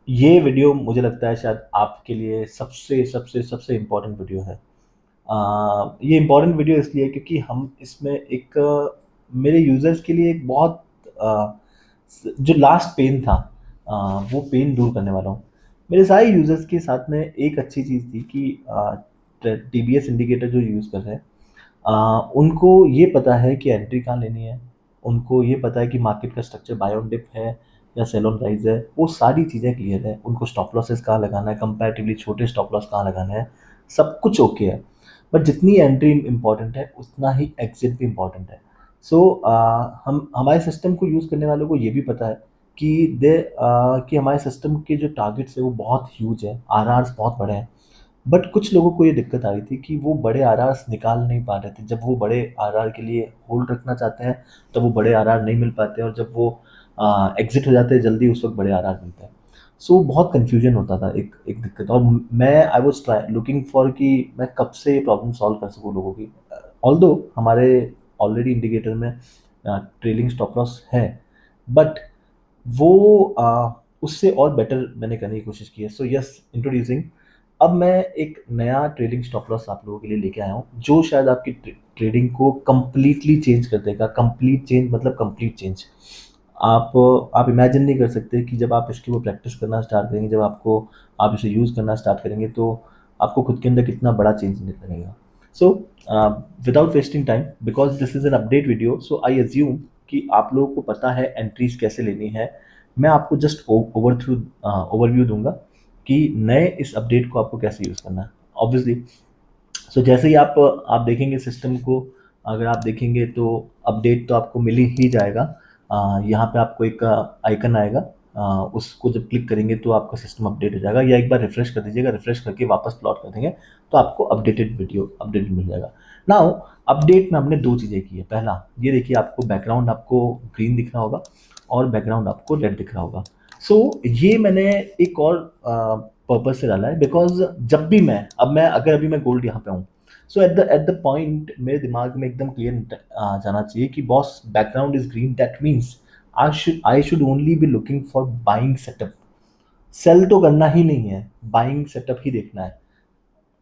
ये वीडियो मुझे लगता है शायद आपके लिए सबसे सबसे सबसे इम्पोर्टेंट वीडियो है। ये इम्पोर्टेंट वीडियो इसलिए क्योंकि हम इसमें एक मेरे यूज़र्स के लिए एक बहुत जो लास्ट पेन था, वो पेन दूर करने वाला हूँ। मेरे सारे यूज़र्स के साथ में एक अच्छी चीज़ थी कि टीबीएस इंडिकेटर जो यूज़ कर रहे हैं, उनको ये पता है कि एंट्री कहाँ लेनी है, उनको ये पता है कि मार्केट का स्ट्रक्चर बाय ऑन डिप है या सेल ऑन राइज है, वो सारी चीज़ें क्लियर है। उनको स्टॉप लॉसेस कहाँ लगाना है, कंपैरेटिवली छोटे स्टॉप लॉस कहाँ लगाना है, सब कुछ ओके है। बट जितनी एंट्री इम्पॉर्टेंट है उतना ही एग्जिट भी इम्पॉर्टेंट है। सो हम हमारे सिस्टम को यूज़ करने वालों को ये भी पता है कि हमारे सिस्टम के जो टारगेट्स है वो बहुत ह्यूज है, आरआर्स बहुत बड़े हैं। बट कुछ लोगों को ये दिक्कत आ रही थी कि वो बड़े आरआर्स निकाल नहीं पा रहे थे। जब वो बड़े आरआर के लिए होल्ड रखना चाहते हैं तो वो बड़े आरआर नहीं मिल पाते, और जब वो एग्जिट हो जाते हैं जल्दी उस वक्त बड़े आरआर मिलते हैं। सो बहुत कन्फ्यूजन होता था, एक एक दिक्कत। और मैं I was try looking for कि मैं कब से ये प्रॉब्लम सॉल्व कर सकूँ लोगों की। ऑल्दो हमारे ऑलरेडी इंडिकेटर में ट्रेलिंग स्टॉप लॉस है, बट वो उससे और बेटर मैंने करने की कोशिश की है। सो यस, इंट्रोड्यूसिंग, अब मैं एक नया ट्रेडिंग स्टॉप लॉस आप लोगों के लिए लेके आया हूँ जो शायद आपकी ट्रेडिंग को कंप्लीटली चेंज कर देगा। कंप्लीट चेंज मतलब कंप्लीट चेंज। आप इमेजिन नहीं कर सकते कि जब आप इसकी वो प्रैक्टिस करना स्टार्ट करेंगे, जब आपको आप इसे यूज़ करना स्टार्ट करेंगे तो आपको खुद के अंदर कितना बड़ा चेंज लगेगा। So without wasting time, because this is an update video, so I assume कि आप लोगों को पता है एंट्रीज कैसे लेनी है। मैं आपको जस्ट ओवरव्यू दूंगा कि नए इस अपडेट को आपको कैसे यूज़ करना है। ऑब्वियसली, सो जैसे ही आप देखेंगे सिस्टम को, अगर आप देखेंगे तो अपडेट तो आपको मिल ही जाएगा। यहाँ पे आपको एक आइकन आएगा, उसको जब क्लिक करेंगे तो आपका सिस्टम अपडेट हो जाएगा, या एक बार रिफ्रेश कर दीजिएगा, रिफ्रेश करके वापस प्लॉट कर देंगे तो आपको अपडेटेड वीडियो अपडेट मिल जाएगा। नाउ, अपडेट में हमने दो चीज़ें की है। पहला, ये देखिए, आपको बैकग्राउंड आपको ग्रीन दिख रहा होगा और बैकग्राउंड आपको रेड दिख रहा होगा। सो ये मैंने एक और पर्पज से डाला है, बिकॉज जब भी मैं अगर अभी मैं गोल्ड यहाँ पे हूँ, सो एट द पॉइंट मेरे दिमाग में एकदम क्लियर जाना चाहिए कि boss, background is green, that means I should only be looking for buying setup. Sell तो करना ही नहीं है, बाइंग सेटअप ही देखना है।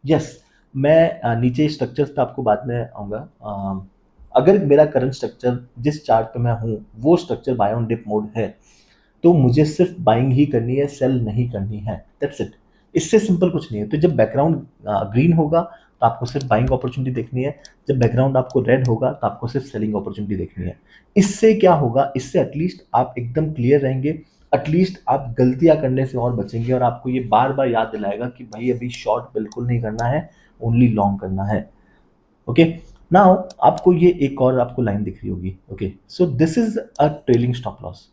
यस, मैं नीचे स्ट्रक्चर्स पे आपको बाद में आऊँगा। अगर मेरा करंट स्ट्रक्चर जिस चार्ट पे मैं हूँ वो structure buy on dip mode है, तो मुझे सिर्फ बाइंग ही करनी है, सेल नहीं करनी है। That's it. इससे सिंपल कुछ नहीं है। तो जब बैकग्राउंड ग्रीन होगा तो आपको सिर्फ बाइंग अपॉर्चुनिटी देखनी है, जब बैकग्राउंड आपको रेड होगा तो आपको सिर्फ सेलिंग अपॉर्चुनिटी देखनी है। इससे क्या होगा, इससे एटलीस्ट आप एकदम क्लियर रहेंगे, एटलीस्ट आप गलतियां करने से और बचेंगे, और आपको ये बार बार याद दिलाएगा कि भाई अभी शॉर्ट बिल्कुल नहीं करना है, ओनली लॉन्ग करना है। ओके। नाउ, आपको ये एक और आपको लाइन दिख रही होगी। Okay, so this is a trailing stop loss.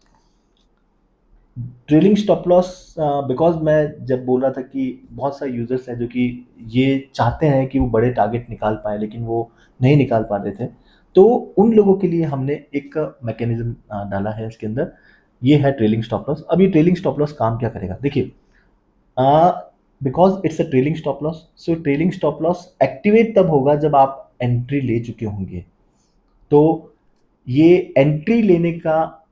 Trailing stop loss, because मैं जब बोल रहा था कि बहुत सारे यूजर्स हैं जो कि ये चाहते हैं कि वो बड़े टारगेट निकाल पाए लेकिन वो नहीं निकाल पा रहे थे, तो उन लोगों के लिए हमने एक मैकेनिज्म डाला है इसके अंदर। ये है ट्रेलिंग स्टॉप लॉस। अब ये ट्रेलिंग स्टॉप लॉस काम क्या करेगा, देखिए। Because it's a trailing stop loss, so trailing stop loss activate तब होगा जब आप एंट्री ले चुके होंगे। तो ये एंट्री लेने का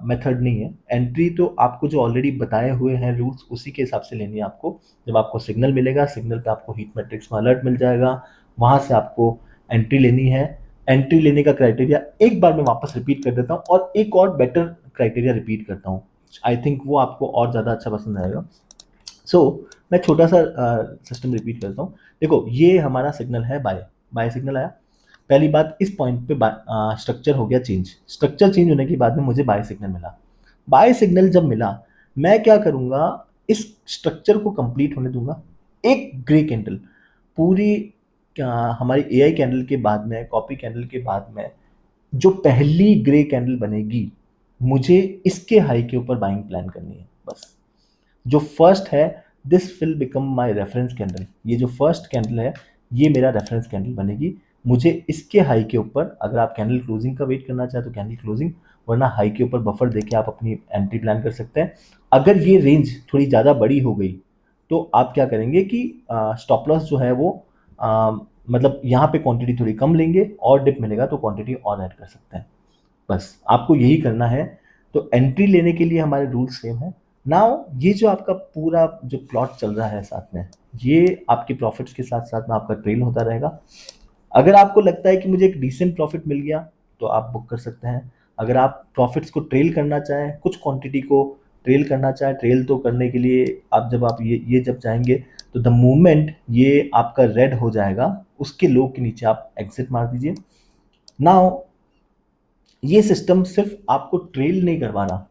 मेथड नहीं है। एंट्री तो आपको जो ऑलरेडी बताए हुए हैं रूल्स, उसी के हिसाब से लेनी है आपको। जब आपको सिग्नल मिलेगा, सिग्नल पे आपको हीट मैट्रिक्स में अलर्ट मिल जाएगा, वहां से आपको एंट्री लेनी है। एंट्री लेने का क्राइटेरिया एक बार मैं वापस रिपीट कर देता हूँ, और एक और बेटर क्राइटेरिया रिपीट करता हूँ। आई थिंक वो आपको और ज़्यादा अच्छा पसंद आएगा। सो मैं छोटा सा सिस्टम रिपीट करता हूँ। देखो, ये हमारा सिग्नल है बाय, बाय सिग्नल आया। पहली बात, इस पॉइंट पे स्ट्रक्चर हो गया चेंज। स्ट्रक्चर चेंज होने के बाद में मुझे बाय सिग्नल मिला। बाय सिग्नल जब मिला, मैं क्या करूंगा, इस स्ट्रक्चर को कंप्लीट होने दूंगा। एक ग्रे कैंडल पूरी, हमारी एआई कैंडल के बाद में, कॉपी कैंडल के बाद में जो पहली ग्रे कैंडल बनेगी, मुझे इसके हाई के ऊपर बाइंग प्लान करनी है बस। जो फर्स्ट है, this will become my reference candle. ये जो फर्स्ट कैंडल है, ये मेरा रेफरेंस कैंडल बनेगी। मुझे इसके हाई के ऊपर, अगर आप कैंडल क्लोजिंग का वेट करना चाहे तो कैंडल क्लोजिंग, वरना हाई के ऊपर बफर देके आप अपनी एंट्री प्लान कर सकते हैं। अगर ये रेंज थोड़ी ज़्यादा बड़ी हो गई तो आप क्या करेंगे कि स्टॉप लॉस जो है वो, मतलब यहाँ पे क्वांटिटी थोड़ी कम लेंगे, और डिप मिलेगा तो क्वांटिटी और ऐड कर सकते हैं। बस आपको यही करना है। तो एंट्री लेने के लिए हमारे रूल सेम है। नाउ ये जो आपका पूरा जो प्लॉट चल रहा है साथ में, ये आपके प्रॉफिट्स के साथ साथ में आपका ट्रेल होता रहेगा। अगर आपको लगता है कि मुझे एक डिसेंट प्रॉफिट मिल गया तो आप बुक कर सकते हैं। अगर आप प्रॉफिट्स को ट्रेल करना चाहें, कुछ क्वांटिटी को ट्रेल करना चाहें, ट्रेल तो करने के लिए आप जब आप ये जब चाहेंगे तो द मोमेंट ये आपका रेड हो जाएगा उसके लो के नीचे आप एग्जिट मार दीजिए। नाउ ये सिस्टम सिर्फ आपको ट्रेल नहीं करवा रहा,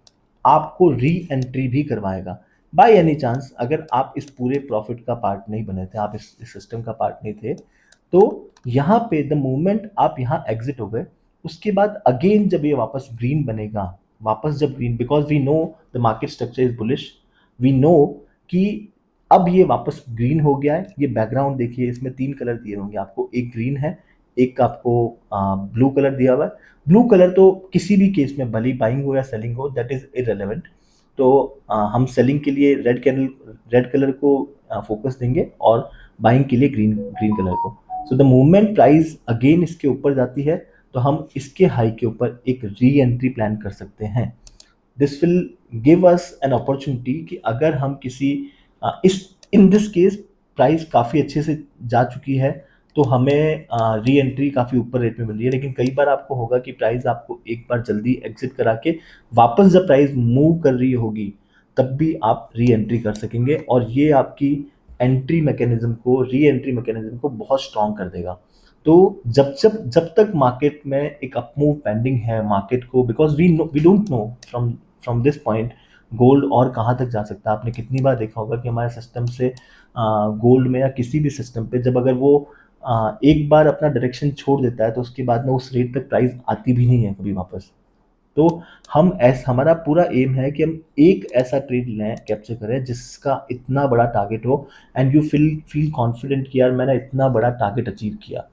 आपको री एंट्री भी करवाएगा। बाय एनी चांस अगर आप इस पूरे प्रॉफिट का पार्ट नहीं बने थे, आप इस सिस्टम का पार्ट नहीं थे, तो यहाँ पे द मोमेंट आप यहाँ एग्जिट हो गए, उसके बाद अगेन जब ये वापस ग्रीन बनेगा, वापस जब green, because we know the market structure is bullish, we know कि अब ये वापस ग्रीन हो गया है। ये बैकग्राउंड देखिए, इसमें तीन कलर दिए होंगे आपको, एक ग्रीन है, एक आपको ब्लू कलर दिया हुआ है। ब्लू कलर तो किसी भी केस में भले बाइंग हो या सेलिंग हो, दैट इज इरेलेवेंट। तो हम सेलिंग के लिए रेड कलर को फोकस देंगे और बाइंग के लिए ग्रीन ग्रीन कलर को। So the movement price again इसके ऊपर जाती है तो हम इसके हाई के ऊपर एक री एंट्री प्लान कर सकते हैं। This will give us an opportunity कि अगर हम किसी इस इन दिस केस प्राइस काफ़ी अच्छे से जा चुकी है तो हमें री एंट्री काफ़ी ऊपर रेट में मिल रही है। लेकिन कई बार आपको होगा कि प्राइस आपको एक बार जल्दी एग्जिट करा के वापस जब प्राइस मूव कर रही होगी तब भी आप री एंट्री कर सकेंगे, और ये आपकी एंट्री मैकेनिज्म को, री एंट्री मैकेनिज्म को बहुत स्ट्रॉन्ग कर देगा। तो जब तक मार्केट में एक अपमूव पेंडिंग है मार्केट को, because we don't know from this point gold और कहाँ तक जा सकता है। आपने कितनी बार देखा होगा कि हमारे सिस्टम से गोल्ड में या किसी भी सिस्टम पे जब अगर वो एक बार अपना डायरेक्शन छोड़ देता है तो उसके बाद में उस रेट तक प्राइस आती भी नहीं है कभी वापस। तो हमारा पूरा एम है कि हम एक ऐसा ट्रेड लें, कैप्चर करें जिसका इतना बड़ा टारगेट हो एंड यू फील कॉन्फिडेंट कि यार मैंने इतना बड़ा टारगेट अचीव किया।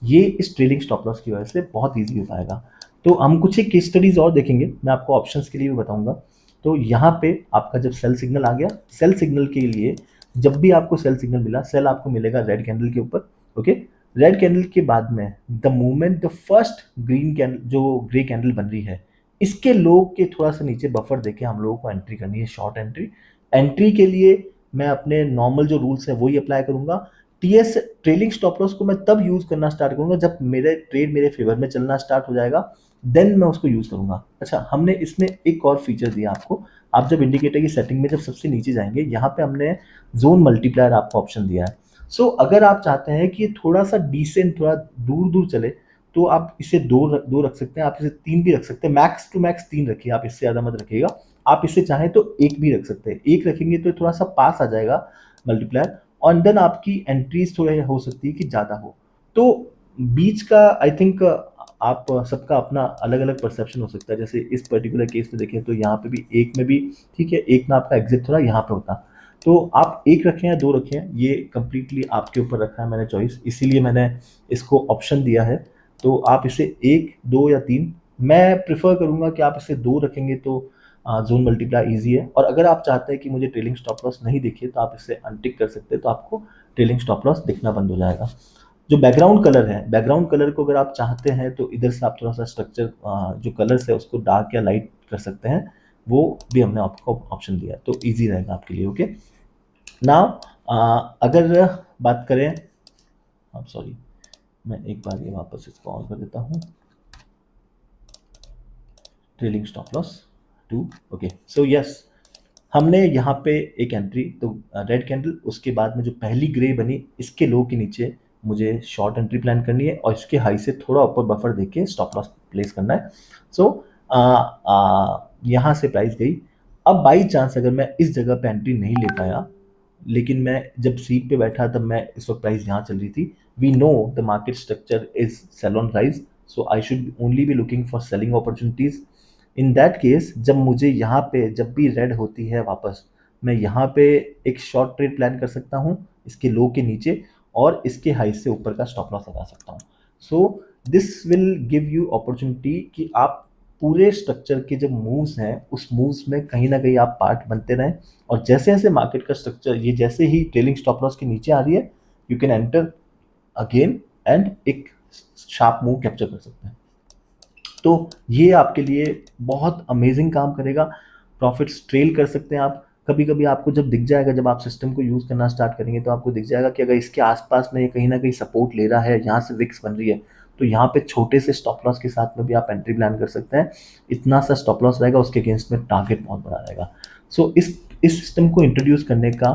ये इस ट्रेलिंग स्टॉप लॉस की वजह से बहुत ईजी हो पाएगा। तो हम कुछ एक केस स्टडीज और देखेंगे, मैं आपको ऑप्शंस के लिए भी बताऊंगा। तो यहाँ पे आपका जब सेल सिग्नल आ गया, सेल सिग्नल के लिए जब भी आपको सेल सिग्नल मिला, सेल आपको मिलेगा रेड कैंडल के ऊपर। ओके, रेड कैंडल के बाद में the moment the first green candle जो ग्रे कैंडल बन रही है, इसके लो के थोड़ा सा नीचे बफर देके हम लोगों को एंट्री करनी है, शॉर्ट एंट्री। एंट्री के लिए मैं अपने नॉर्मल जो रूल्स है वही अप्लाई करूंगा। टीएस ट्रेलिंग स्टॉप लॉस को मैं तब यूज करना स्टार्ट करूंगा जब मेरे ट्रेड मेरे फेवर में चलना स्टार्ट हो जाएगा, देन मैं उसको यूज करूंगा। अच्छा, हमने इसमें एक और फीचर दिया आपको। आप जब इंडिकेटर की सेटिंग में जब सबसे नीचे जाएंगे, यहाँ पे हमने जोन मल्टीप्लायर आपको ऑप्शन दिया है। सो अगर आप चाहते हैं कि ये थोड़ा सा डिसेंट, थोड़ा दूर दूर चले, तो आप इसे दो रख सकते हैं, आप इसे तीन भी रख सकते हैं। मैक्स टू मैक्स तीन रखिए, आप इससे ज़्यादा मत रखिएगा। आप इसे चाहें तो एक भी रख सकते हैं, एक रखेंगे तो थोड़ा सा पास आ जाएगा मल्टीप्लायर, और देन आपकी एंट्रीज थोड़ा हो सकती है कि ज़्यादा हो। तो बीच का आई थिंक आप सबका अपना अलग अलग परसेप्शन हो सकता है। जैसे इस पर्टिकुलर केस में देखें तो यहाँ पे भी एक में भी ठीक है, एक में आपका एग्जिट थोड़ा यहाँ पे होता। तो आप एक रखें या दो रखें, ये कंप्लीटली आपके ऊपर रखा है मैंने चॉइस, इसीलिए मैंने इसको ऑप्शन दिया है। तो आप इसे एक, दो या तीन, मैं प्रिफर करूंगा कि आप इसे दो रखेंगे तो जोन मल्टीप्लाई इजी है। और अगर आप चाहते हैं कि मुझे ट्रेलिंग स्टॉप लॉस नहीं दिखे तो आप इसे अनटिक कर सकते हैं, तो आपको ट्रेलिंग स्टॉप लॉस दिखना बंद हो जाएगा। जो बैकग्राउंड कलर है, बैकग्राउंड कलर को अगर आप चाहते हैं तो इधर से आप थोड़ा सा स्ट्रक्चर जो कलर्स है उसको डार्क या लाइट कर सकते हैं, वो भी हमने आपको ऑप्शन दिया है, तो इजी रहेगा आपके लिए। ओके, नाउ अगर बात करें, आप सॉरी, मैं एक बार ये वापस इसको ऑन कर देता हूँ, trailing stop loss too. Okay, so yes, हमने यहाँ पे एक एंट्री तो रेड कैंडल, उसके बाद में जो पहली ग्रे बनी इसके लो के नीचे मुझे शॉर्ट एंट्री प्लान करनी है और इसके हाई से थोड़ा ऊपर बफर देके स्टॉप लॉस प्लेस करना है। सो यहाँ से प्राइस गई। अब बाई चांस अगर मैं इस जगह पे एंट्री नहीं ले पाया, लेकिन मैं जब सीट पे बैठा तब मैं इस वक्त प्राइस यहाँ चल रही थी, we know the market structure is sell on rise, so I should only be looking for selling opportunities. In that case जब मुझे यहाँ पे जब भी रेड होती है वापस, मैं यहाँ पे एक शॉर्ट ट्रेड प्लान कर सकता हूँ इसके लो के नीचे, और इसके हाई से ऊपर का स्टॉप लॉस लगा सकता हूँ। So this will give you opportunity कि आप पूरे स्ट्रक्चर के जब मूव्स हैं उस मूव्स में कहीं ना कहीं आप पार्ट बनते रहें, और जैसे जैसे मार्केट का स्ट्रक्चर, ये जैसे ही ट्रेलिंग स्टॉप लॉस के नीचे आ रही है, you can enter again and एक शार्प मूव कैप्चर कर सकते हैं। तो ये आपके लिए बहुत अमेजिंग काम करेगा। प्रॉफिट्स ट्रेल कर सकते हैं आप। कभी कभी आपको जब दिख जाएगा, जब आप सिस्टम को यूज़ करना स्टार्ट करेंगे तो आपको दिख जाएगा कि अगर इसके आसपास में ये कहीं ना कहीं सपोर्ट ले रहा है, यहाँ से विक्स बन रही है, तो यहाँ पे छोटे से स्टॉप लॉस के साथ में भी आप एंट्री प्लान कर सकते हैं। इतना सा स्टॉप लॉस रहेगा, उसके अगेंस्ट में टारगेट बहुत बड़ा रहेगा। सो इस सिस्टम को इंट्रोड्यूस करने का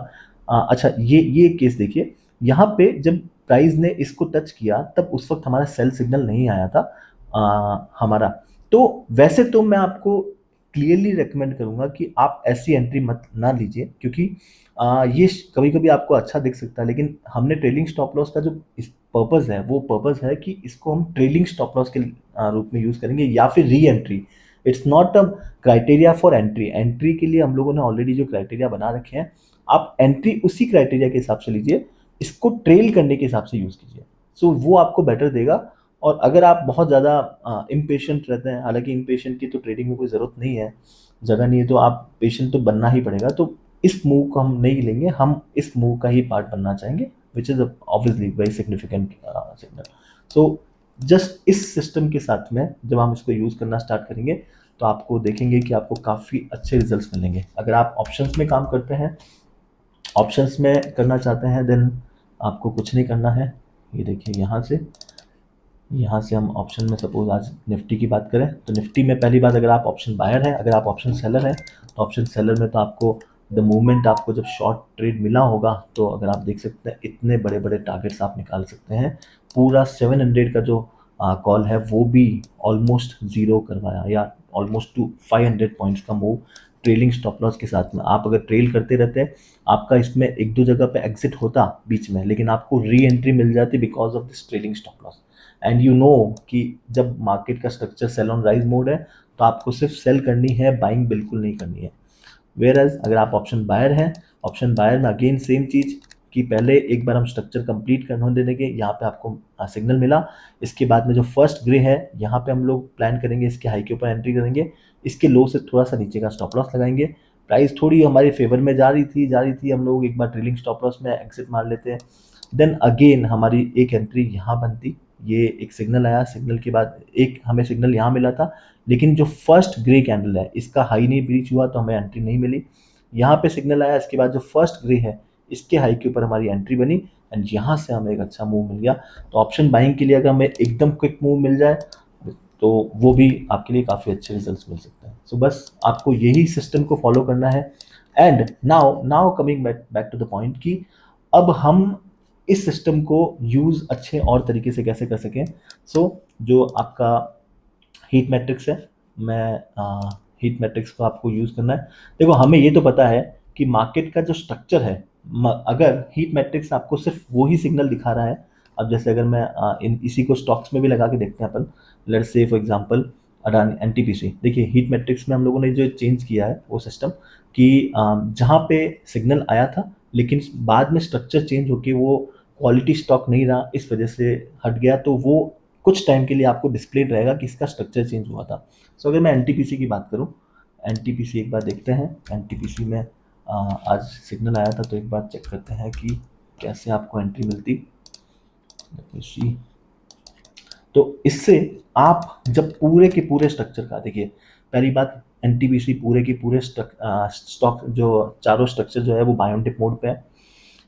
अच्छा, ये केस देखिए, यहाँ पे जब प्राइस ने इसको टच किया तब उस वक्त हमारा सेल सिग्नल नहीं आया था हमारा। तो वैसे तो मैं आपको क्लियरली रेकमेंड करूंगा कि आप ऐसी एंट्री मत ना लीजिए, क्योंकि ये कभी कभी आपको अच्छा दिख सकता है, लेकिन हमने ट्रेलिंग स्टॉप लॉस का जो पर्पज़ है, वो पर्पज़ है कि इसको हम ट्रेलिंग स्टॉप लॉस के रूप में यूज़ करेंगे या फिर re entry. It's not a criteria for entry. Entry के लिए हम लोगों ने ऑलरेडी जो क्राइटेरिया बना रखे हैं, आप एंट्री उसी क्राइटेरिया के हिसाब से लीजिए, इसको ट्रेल करने के हिसाब से यूज़ कीजिए। सो वो आपको बेटर देगा। और अगर आप बहुत ज़्यादा इम्पेशेंट रहते हैं, हालांकि इम्पेशेंट की तो ट्रेडिंग में कोई ज़रूरत नहीं है, जगह नहीं है, तो आप पेशेंट तो बनना ही पड़ेगा। तो इस मूव को हम नहीं लेंगे, हम इस मूव का ही पार्ट बनना चाहेंगे, which is obviously very significant signal. So just इस सिस्टम के साथ में जब हम इसको यूज़ करना स्टार्ट करेंगे तो आपको देखेंगे कि आपको काफ़ी अच्छे रिजल्ट्स मिलेंगे। अगर आप ऑप्शंस में काम करते हैं, ऑप्शंस में करना चाहते हैं, देन आपको कुछ नहीं करना है। ये देखिए, यहाँ से हम ऑप्शन में सपोज आज निफ्टी की बात करें तो निफ्टी में पहली बात, अगर आप ऑप्शन बायर हैं, अगर आप ऑप्शन सेलर हैं, तो ऑप्शन सेलर में तो आपको द मोमेंट आपको जब शॉर्ट ट्रेड मिला होगा, तो अगर आप देख सकते हैं इतने बड़े बड़े टारगेट्स आप निकाल सकते हैं। पूरा 700 का जो कॉल है वो भी ऑलमोस्ट ज़ीरो करवाया, या ऑलमोस्ट टू 500 पॉइंट्स का मूव ट्रेलिंग स्टॉप लॉस के साथ में। आप अगर ट्रेल करते रहते, आपका इसमें एक दो जगह पे एग्जिट होता बीच में, लेकिन आपको री एंट्री मिल जाती because of this trailing stop loss. And you know कि जब मार्केट का structure sell on rise mode है, तो आपको सिर्फ सेल करनी है, बाइंग बिल्कुल नहीं करनी है। वेयर एज अगर आप ऑप्शन बायर हैं, ऑप्शन बायर में अगेन सेम चीज़ कि पहले एक बार हम स्ट्रक्चर कंप्लीट करने देंगे। यहाँ पे आपको सिग्नल मिला, इसके बाद में जो फर्स्ट ग्रे है, यहाँ पे हम लोग प्लान करेंगे इसके हाई के ऊपर एंट्री करेंगे, इसके लो से थोड़ा सा नीचे का स्टॉप लॉस लगाएंगे। प्राइस थोड़ी हमारी फेवर में जा रही थी, हम लोग एक बार ट्रेलिंग स्टॉप लॉस में एग्जिट मार लेते हैं। देन अगेन हमारी एक एंट्री यहाँ बनती, ये एक सिग्नल आया, सिग्नल के बाद एक हमें सिग्नल यहाँ मिला था, लेकिन जो फर्स्ट ग्रे कैंडल है इसका हाई नहीं ब्रीच हुआ तो हमें एंट्री नहीं मिली। यहाँ पे सिग्नल आया, इसके बाद जो फर्स्ट ग्रे है इसके हाई के ऊपर हमारी एंट्री बनी, एंड यहाँ से हमें एक अच्छा मूव मिल गया। तो ऑप्शन बाइंग के लिए अगर हमें एकदम क्विक मूव मिल जाए तो वो भी आपके लिए काफ़ी अच्छे रिजल्ट्स मिल सकते हैं। सो बस आपको यही सिस्टम को फॉलो करना है। And now now coming back to the point कि अब हम इस सिस्टम को यूज़ अच्छे और तरीके से कैसे कर सकें। जो आपका हीट मैट्रिक्स है, मैं हीट मैट्रिक्स को आपको यूज़ करना है। देखो, हमें ये तो पता है कि मार्केट का जो स्ट्रक्चर है, अगर हीट मैट्रिक्स आपको सिर्फ वो ही सिग्नल दिखा रहा है, अब जैसे अगर मैं इसी को स्टॉक्स में भी लगा के देखते हैं अपन, let's say for example Adani NTPC. देखिए, हीट मैट्रिक्स में हम लोगों ने जो चेंज किया है वो सिस्टम कि जहाँ पे सिग्नल आया था, लेकिन बाद में स्ट्रक्चर चेंज होके वो क्वालिटी स्टॉक नहीं रहा, इस वजह से हट गया, तो वो कुछ टाइम के लिए आपको डिस्प्ले रहेगा कि इसका स्ट्रक्चर चेंज हुआ था। सो अगर मैं एनटीपीसी की बात करूं, एनटीपीसी एक बार देखते हैं। एनटीपीसी में आज सिग्नल आया था, तो एक बार चेक करते हैं कि कैसे आपको एंट्री मिलती। सी तो इससे आप जब पूरे के पूरे स्ट्रक्चर का देखिए, पहली बात, एनटीपीसी पूरे के पूरे स्टॉक जो चारों स्ट्रक्चर जो है वो बाय ऑन डिप मोड पे है।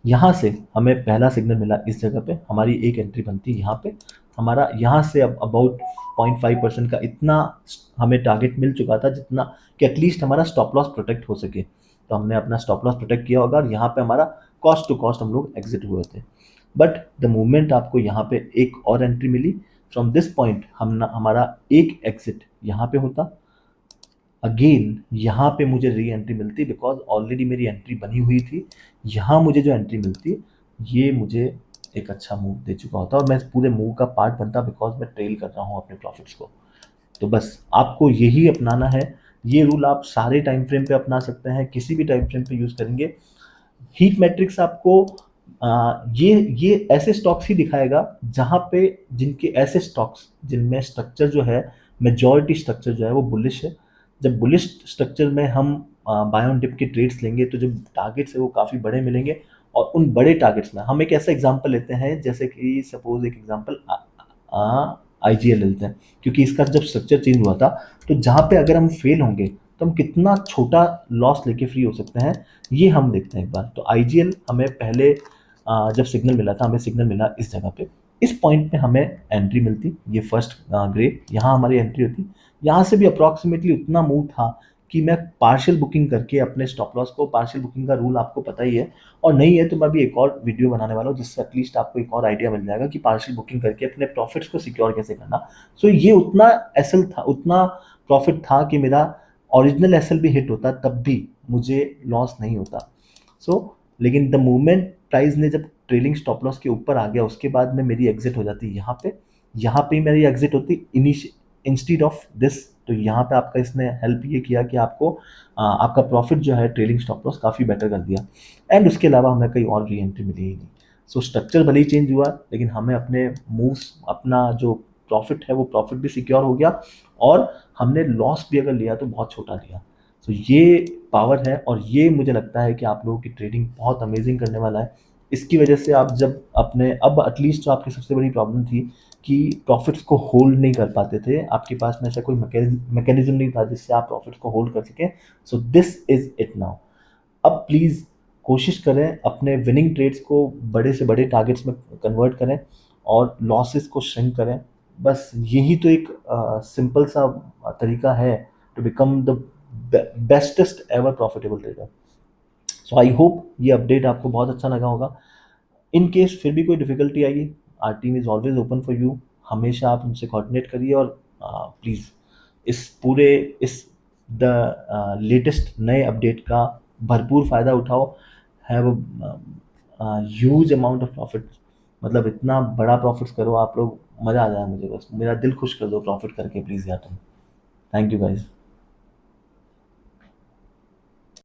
यहाँ से हमें पहला सिग्नल मिला, इस जगह पे हमारी एक एंट्री बनती है। यहाँ पे हमारा यहाँ से अब अबाउट 0.5% का इतना हमें टारगेट मिल चुका था, जितना कि एटलीस्ट हमारा स्टॉप लॉस प्रोटेक्ट हो सके। तो हमने अपना स्टॉप लॉस प्रोटेक्ट किया होगा, और यहाँ पे हमारा कॉस्ट टू कॉस्ट हम लोग एग्जिट हुए थे। बट द मोमेंट आपको यहाँ पे एक और एंट्री मिली, फ्रॉम दिस पॉइंट हमारा एक एग्जिट यहाँ पे होता, अगेन यहाँ पे मुझे री एंट्री मिलती बिकॉज ऑलरेडी मेरी एंट्री बनी हुई थी। यहाँ मुझे जो एंट्री मिलती, ये मुझे एक अच्छा मूव दे चुका होता और मैं इस पूरे मूव का पार्ट बनता, बिकॉज मैं ट्रेल कर रहा हूँ अपने प्रॉफिट्स को। तो बस आपको यही अपनाना है। ये रूल आप सारे टाइम फ्रेम पे अपना सकते हैं, किसी भी टाइम फ्रेम पे यूज़ करेंगे। हीट मैट्रिक्स आपको ये ऐसे स्टॉक्स ही दिखाएगा जहाँ पे जिनके ऐसे स्टॉक्स जिनमें स्ट्रक्चर जो है, मेजॉरिटी स्ट्रक्चर जो है वो बुलिश है। जब बुलिश स्ट्रक्चर में हम बाय ऑन डिप के ट्रेड्स लेंगे, तो जो टारगेट्स है वो काफ़ी बड़े मिलेंगे। और उन बड़े टारगेट्स में हम एक ऐसा एग्जांपल लेते हैं, जैसे कि सपोज एक एग्जांपल आईजीएल लेते हैं, क्योंकि इसका जब स्ट्रक्चर चेंज हुआ था, तो जहाँ पे अगर हम फेल होंगे तो हम कितना छोटा लॉस लेके फ्री हो सकते हैं, ये हम देखते हैं एक बार। तो आईजीएल हमें पहले जब सिग्नल मिला था, हमें सिग्नल मिला इस जगह पे, इस पॉइंट पे हमें एंट्री मिलती, ये फर्स्ट ग्रे, यहाँ हमारी एंट्री होती। यहाँ से भी अप्रॉक्सीमेटली उतना मूव था कि मैं पार्शियल बुकिंग करके अपने स्टॉप लॉस को, पार्शियल बुकिंग का रूल आपको पता ही है, और नहीं है तो मैं भी एक और वीडियो बनाने वाला हूँ जिससे एटलीस्ट आपको एक और आइडिया मिल जाएगा कि पार्शियल बुकिंग करके अपने प्रॉफिट्स को सिक्योर कैसे करना। सो ये उतना एसएल था, उतना प्रॉफिट था कि मेरा ओरिजिनल एसएल भी हिट होता तब भी मुझे लॉस नहीं होता। लेकिन द मोमेंट प्राइस ने जब ट्रेलिंग स्टॉप लॉस के ऊपर आ गया, उसके बाद में मेरी एग्जिट हो जाती यहाँ पे, यहाँ पे मेरी एग्जिट होती इंस्टीड ऑफ दिस। तो यहाँ पे आपका इसने हेल्प ये किया कि आपको आपका प्रॉफिट जो है ट्रेलिंग स्टॉप लॉस काफ़ी बेटर कर दिया, एंड उसके अलावा हमें कहीं और री एंट्री मिली ही नहीं। स्ट्रक्चर भले ही चेंज हुआ, लेकिन हमें अपने मूव्स, अपना जो प्रॉफिट है वो प्रॉफिट भी सिक्योर हो गया, और हमने लॉस भी अगर लिया तो बहुत छोटा लिया। ये पावर है, और ये मुझे लगता है कि आप लोगों की ट्रेडिंग बहुत अमेजिंग करने वाला है। इसकी वजह से आप जब अपने, अब एटलीस्ट जो आपकी सबसे बड़ी प्रॉब्लम थी कि प्रॉफिट्स को होल्ड नहीं कर पाते थे, आपके पास में ऐसा कोई मैकेनिज्म नहीं था जिससे आप प्रॉफिट्स को होल्ड कर सकें। This is it now. अब प्लीज़ कोशिश करें अपने विनिंग ट्रेड्स को बड़े से बड़े टारगेट्स में कन्वर्ट करें, और लॉसेस को श्रिंक करें। बस यही तो एक सिंपल सा तरीका है to become the bestest ever profitable trader. I hope ये अपडेट आपको बहुत अच्छा लगा होगा। इन केस फिर भी कोई डिफिकल्टी आएगी, our team is always open for you. हमेशा आप उनसे कोऑर्डिनेट करिए, और प्लीज़ इस पूरे, इस द लेटेस्ट नए अपडेट का भरपूर फ़ायदा उठाओ। Have huge amount of profit, मतलब इतना बड़ा प्रॉफिट्स करो आप लोग, मज़ा आ जाए मुझे, बस मेरा दिल खुश कर दो प्रॉफिट करके प्लीज़ यार तुम। Thank you guys.